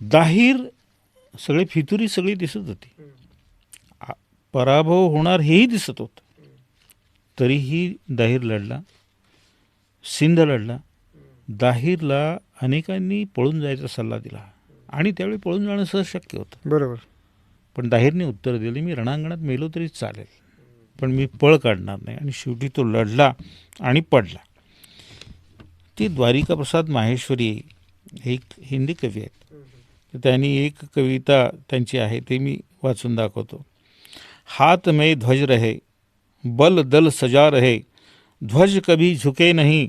दाहीर सगळे फितुरी सगळी दिसत होती, पराभव होणार हेही दिसत होतं, तरीही दाहीर लढला, सिंध लढला. दाहीरला अनेकांनी पळून जायचा सल्ला दिला आणि त्यावेळी पळून जाणं सहज शक्य होतं. बरोबर. पण दाहीरने उत्तर दिले, मी रणांगणात मेलो तरी चालेल, पण मी पळ काढणार नाही. आणि शेवटी तो लढला आणि पडला. ती द्वारिका प्रसाद माहेश्वरी एक हिंदी कवी आहेत, तर त्यांनी एक कविता त्यांची आहे, ते मी वाचून दाखवतो. हाथ में ध्वज रहे, बल दल सजा रहे, ध्वज कभी झुके नहीं,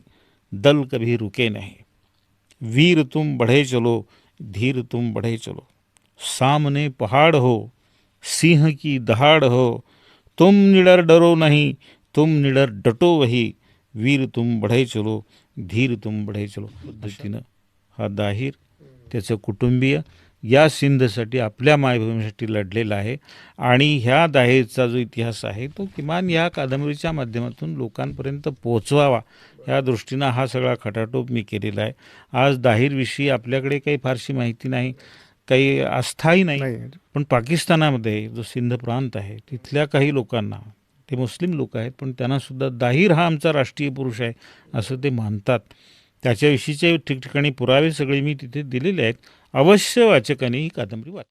दल कभी रुके नहीं. वीर तुम बढ़े चलो, धीर तुम बढ़े चलो, सामने पहाड़ हो, सिंह की दहाड़ हो, तुम निडर डरो नहीं, तुम निडर डटो वही, वीर तुम बढ़े चलो, धीर तुम बढ़े चलो. पद्धतीनं हा दाहीर, त्याचं कुटुंबीय या सिंधसाठी, आपल्या मायभूमीसाठी लढलेला आहे. आणि ह्या दाहीरचा जो इतिहास आहे तो किमान या कादंबरीच्या माध्यमातून लोकांपर्यंत पोहोचवावा या दृष्टीनं हा सगळा खटाटोप मी केलेला आहे. आज दाहीरविषयी आपल्याकडे काही फारशी माहिती नाही, काही आस्थाही नाही, पण पाकिस्तानामध्ये जो सिंध प्रांत आहे तिथल्या काही लोकांना, ते मुस्लिम लोक आहेत, पण त्यांनासुद्धा दाहीर हा आमचा राष्ट्रीय पुरुष आहे असं ते मानतात. त्याच्याविषयीचे ठिकठिकाणी पुरावे सगळे मी तिथे दिलेले आहेत. अवश्य वाचकांनी ही कादंबरी वाच.